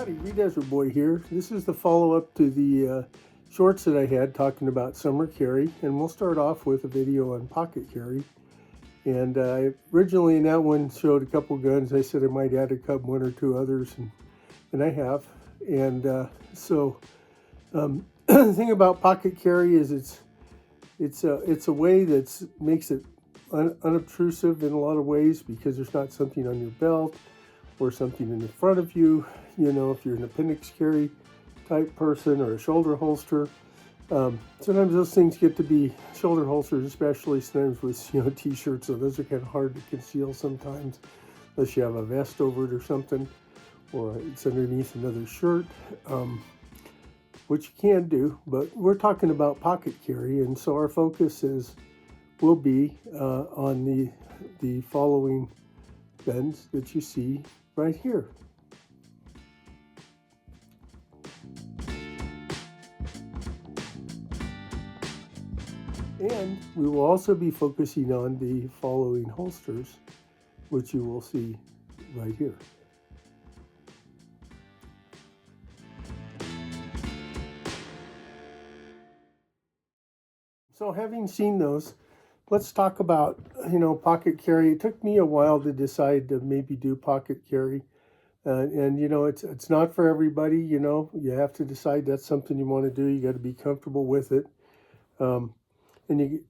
Howdy, Desert Boy here. This is the follow-up to the shorts that I had talking about summer carry, and we'll start off with a video on pocket carry. And originally in that one showed a couple guns. I said I might add one or two others, and I have. And the thing about pocket carry is it's a way that makes it unobtrusive in a lot of ways, because there's not something on your belt or something in the front of you. You know, if you're an appendix carry type person, or a shoulder holster. Sometimes those things get to be shoulder holsters, especially sometimes with t-shirts, so those are kind of hard to conceal sometimes, unless you have a vest over it or something, or it's underneath another shirt, which you can do. But we're talking about pocket carry, and so our focus will be on the following guns that you see right here. And we will also be focusing on the following holsters, which you will see right here. So having seen those, let's talk about, pocket carry. It took me a while to decide to maybe do pocket carry. And it's not for everybody. You have to decide that's something you want to do. You got to be comfortable with it.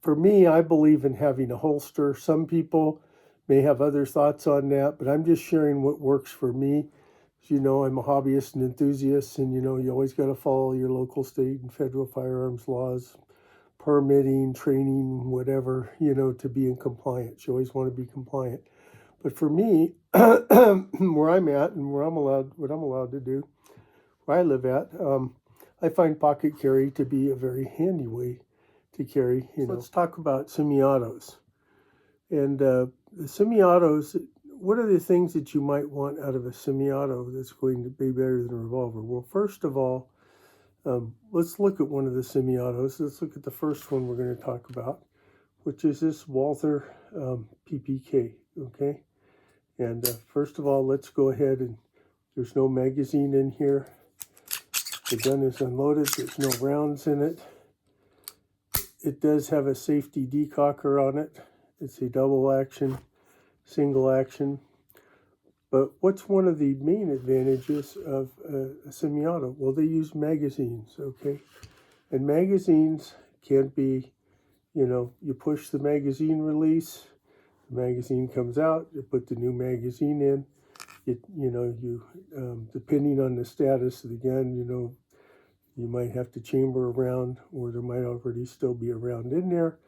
For me, I believe in having a holster. Some people may have other thoughts on that, but I'm just sharing what works for me. As you know, I'm a hobbyist and enthusiast, and you always got to follow your local, state, and federal firearms laws, permitting, training, whatever, to be in compliance. You always want to be compliant. But for me, where I'm at and what I'm allowed to do, where I live at, I find pocket carry to be a very handy way to carry. Let's talk about semi-autos. And the semi-autos, what are the things that you might want out of a semi-auto that's going to be better than a revolver? Well, first of all, let's look at one of the semi-autos. Let's look at the first one we're going to talk about, which is this Walther PPK, okay? And first of all, let's go ahead, and there's no magazine in here. The gun is unloaded. There's no rounds in it. It does have a safety decocker on it. It's a double action, single action. But what's one of the main advantages of a semi-auto? Well, they use magazines, okay? And magazines can be, you push the magazine release, the magazine comes out, you put the new magazine in. Depending on the status of the gun, you might have to chamber a round, or there might already still be a round in there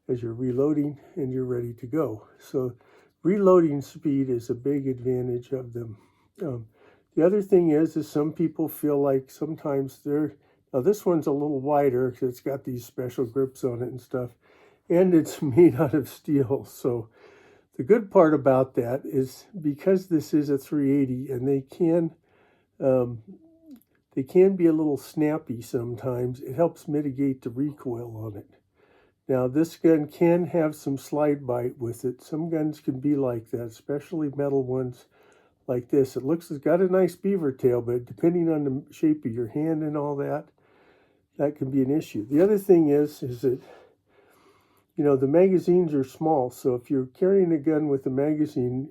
as you're reloading and you're ready to go. So reloading speed is a big advantage of them. The other thing is some people feel like sometimes now this one's a little wider because it's got these special grips on it and stuff, and it's made out of steel. So the good part about that is, because this is a 380 and they can be a little snappy sometimes, it helps mitigate the recoil on it. Now, this gun can have some slide bite with it. Some guns can be like that, especially metal ones like this. It's got a nice beaver tail, but depending on the shape of your hand and all that, that can be an issue. The other thing is that, the magazines are small. So if you're carrying a gun with a magazine,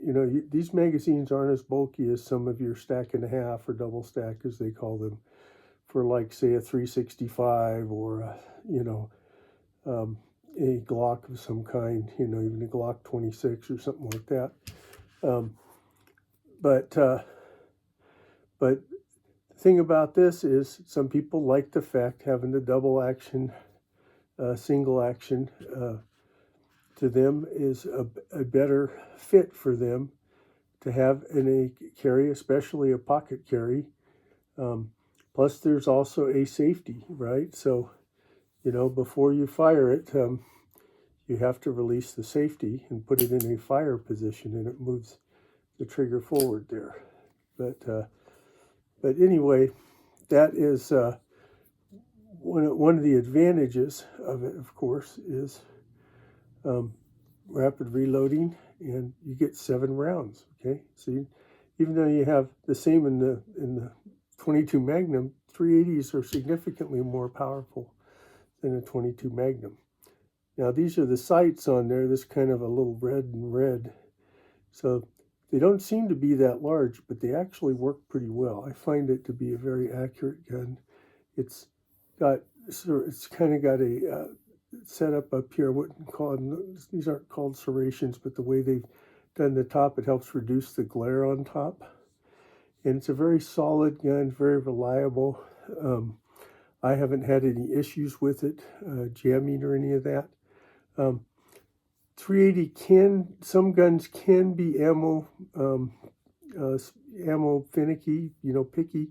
these magazines aren't as bulky as some of your stack and a half or double stack, as they call them, for like, say, a 365 or a Glock of some kind, even a Glock 26 or something like that. But the thing about this is, some people like the fact having the double action, single action, to them is a better fit for them to have in a carry, especially a pocket carry. Plus, there's also a safety, right? So, before you fire it, you have to release the safety and put it in a fire position, and it moves the trigger forward there. But anyway, that is one of the advantages of it, of course, is rapid reloading, and you get 7 rounds. Okay, so even though you have the same in the 22 Magnum, 380s are significantly more powerful than a 22 Magnum. Now these are the sights on there, this kind of a little red and red. So they don't seem to be that large, but they actually work pretty well. I find it to be a very accurate gun. It's kind of got a setup up here. I wouldn't call them, these aren't called serrations, but the way they've done the top, it helps reduce the glare on top. And it's a very solid gun, very reliable. I haven't had any issues with it, jamming or any of that. 380 some guns can be ammo finicky, picky.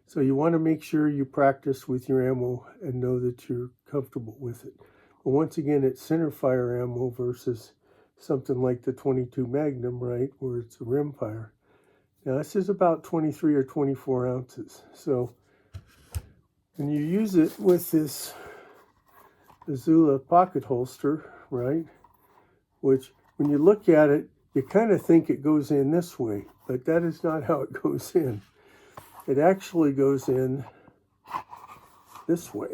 So you want to make sure you practice with your ammo and know that you're comfortable with it. But once again, it's center fire ammo versus something like the 22 Magnum, right, where it's a rim fire. Now this is about 23 or 24 ounces. So when you use it with this Azula pocket holster, right, which when you look at it, you kind of think it goes in this way, but that is not how it goes in. It actually goes in this way.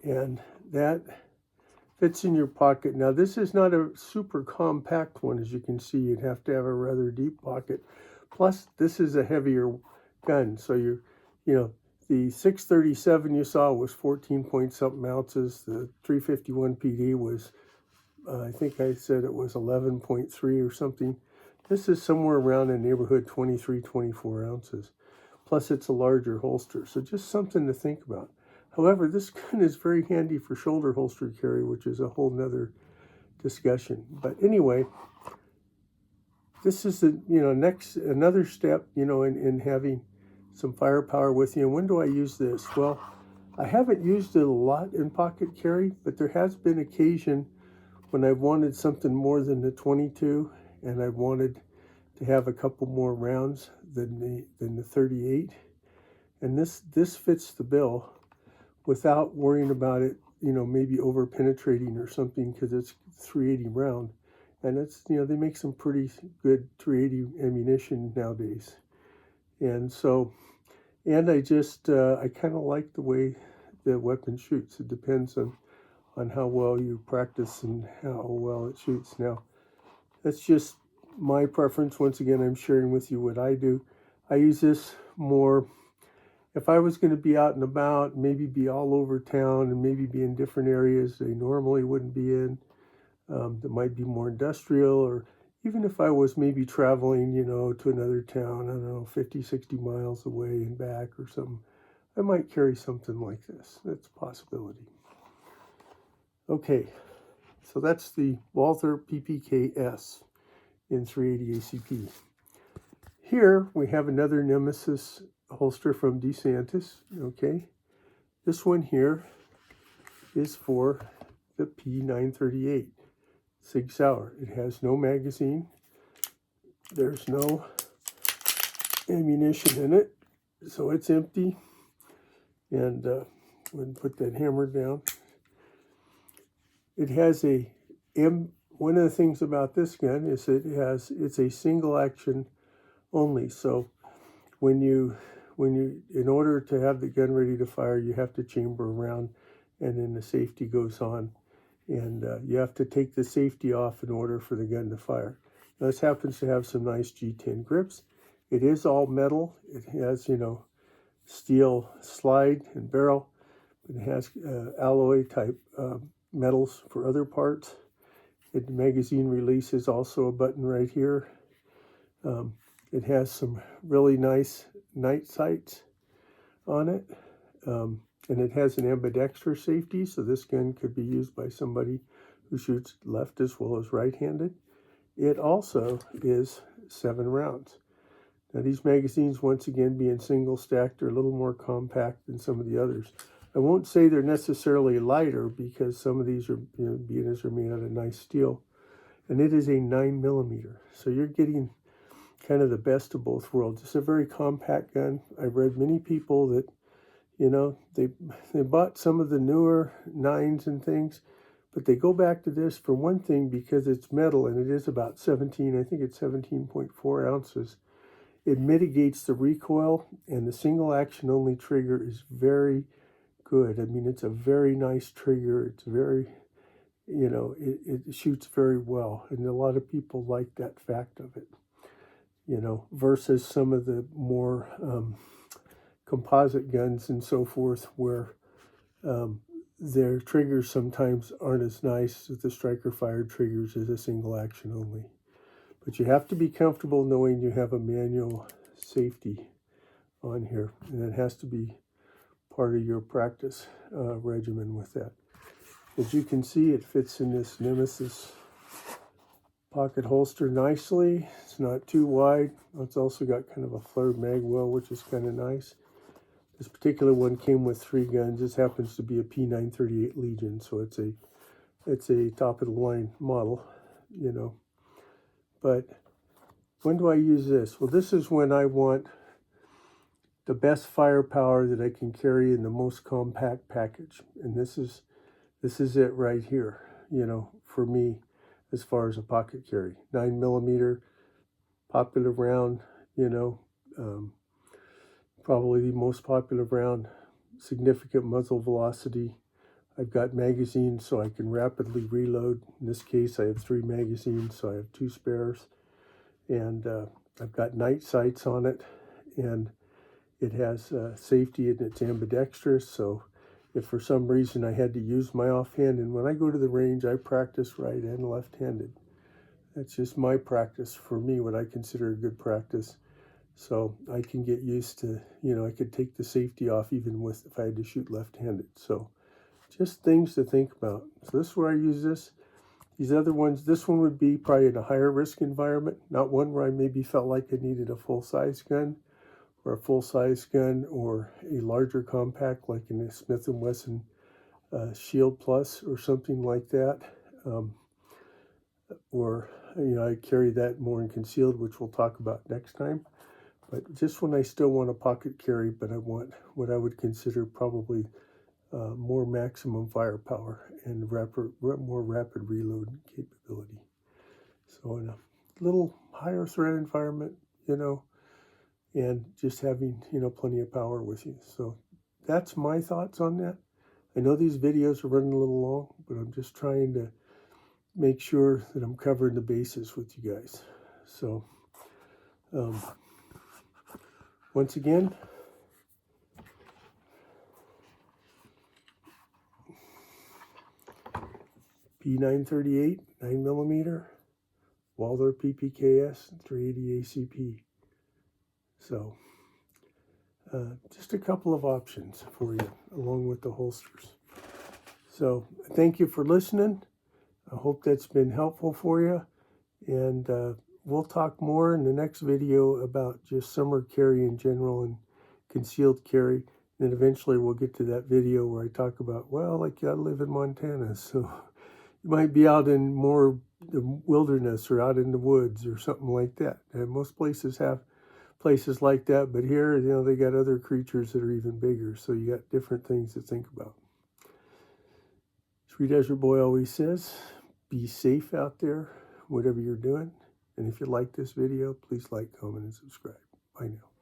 And that fits in your pocket. Now this is not a super compact one, as you can see. You'd have to have a rather deep pocket. Plus this is a heavier gun. So the 637 you saw was 14 point something ounces. The 351 PD was, I think I said it was 11.3 or something. This is somewhere around in the neighborhood 23, 24 ounces. Plus it's a larger holster. So just something to think about. However, this gun is very handy for shoulder holster carry, which is a whole nother discussion. But anyway, this is another step, in having some firepower with you. And when do I use this? Well, I haven't used it a lot in pocket carry, but there has been occasion when I've wanted something more than the 22, and I wanted to have a couple more rounds than the 38. And this fits the bill without worrying about it, maybe over penetrating or something, because it's 380 round. And it's, they make some pretty good 380 ammunition nowadays. And so, and I kind of like the way the weapon shoots. It depends on how well you practice and how well it shoots. Now, that's just my preference. Once again, I'm sharing with you what I do. I use this more if I was going to be out and about, maybe be all over town and maybe be in different areas they normally wouldn't be in, that might be more industrial, or even if I was maybe traveling, to another town, I don't know, 50, 60 miles away and back or something, I might carry something like this. That's a possibility. Okay, so that's the Walther PPK S in 380 ACP. Here we have another Nemesis holster from DeSantis. Okay, this one here is for the P938 Sig Sauer. It has no magazine. There's no ammunition in it, so it's empty. And go ahead and put that hammer down. It has one of the things about this gun is it's a single action only. So when you in order to have the gun ready to fire, you have to chamber a round, and then the safety goes on, and you have to take the safety off in order for the gun to fire. Now, this happens to have some nice G10 grips. It is all metal. It has steel slide and barrel. It has alloy type metals for other parts. The magazine release is also a button right here. It has some really nice night sights on it, and it has an ambidextrous safety, so this gun could be used by somebody who shoots left as well as right-handed. It also is 7 rounds. Now these magazines, once again, being single stacked, are a little more compact than some of the others. I won't say they're necessarily lighter, because some of these are, being as they're made out of nice steel, and it is a 9mm, so you're getting kind of the best of both worlds. It's a very compact gun. I've read many people that, they bought some of the newer 9s and things, but they go back to this for one thing because it's metal, and it is about 17, I think it's 17.4 ounces. it mitigates the recoil, and the single action only trigger is very good. I mean, it's a very nice trigger. It's very, you know, it shoots very well, and a lot of people like that fact of it, you know, versus some of the more composite guns and so forth, where their triggers sometimes aren't as nice as the striker fired triggers as a single action only. But you have to be comfortable knowing you have a manual safety on here, and it has to be part of your practice regimen with that. As you can see, it fits in this Nemesis pocket holster nicely. It's not too wide. It's also got kind of a flared mag well, which is kind of nice. This particular one came with 3 guns. This happens to be a P938 Legion, so it's a top of the line model, you know. But when do I use this? Well, this is when I want the best firepower that I can carry in the most compact package, and this is it right here, you know, for me, as far as a pocket carry. 9mm popular round, you know, probably the most popular round, significant muzzle velocity. I've got magazines so I can rapidly reload. In this case, I have 3 magazines, so I have 2 spares. And I've got night sights on it, and it has safety, and it's ambidextrous. So if for some reason I had to use my offhand, and when I go to the range, I practice right and left-handed. That's just my practice for me, what I consider a good practice. So I can get used to, you know, I could take the safety off even with if I had to shoot left-handed. So just things to think about. So this is where I use this. These other ones, this one would be probably in a higher risk environment, not one where I maybe felt like I needed a full-size gun, or a full-size gun, or a larger compact like in a Smith & Wesson Shield Plus or something like that. Or, you know, I carry that more in concealed, which we'll talk about next time. But just when I still want a pocket carry, but I want what I would consider probably more maximum firepower and more rapid reload capability. So in a little higher threat environment, you know, and just having, you know, plenty of power with you. So that's my thoughts on that. I know these videos are running a little long, but I'm just trying to make sure that I'm covering the bases with you guys. So once again, P938 9mm, Walther PPK 380 ACP. So just a couple of options for you along with the holsters. So thank you for listening. I hope that's been helpful for you, and we'll talk more in the next video about just summer carry in general and concealed carry. And then eventually we'll get to that video where I talk about, well, like I live in Montana, so you might be out in more the wilderness or out in the woods or something like that. And most places have places like that, but here, you know, they got other creatures that are even bigger, so you got different things to think about. Sweet Desert Boy always says, be safe out there, whatever you're doing. And if you like this video, please like, comment, and subscribe. Bye now.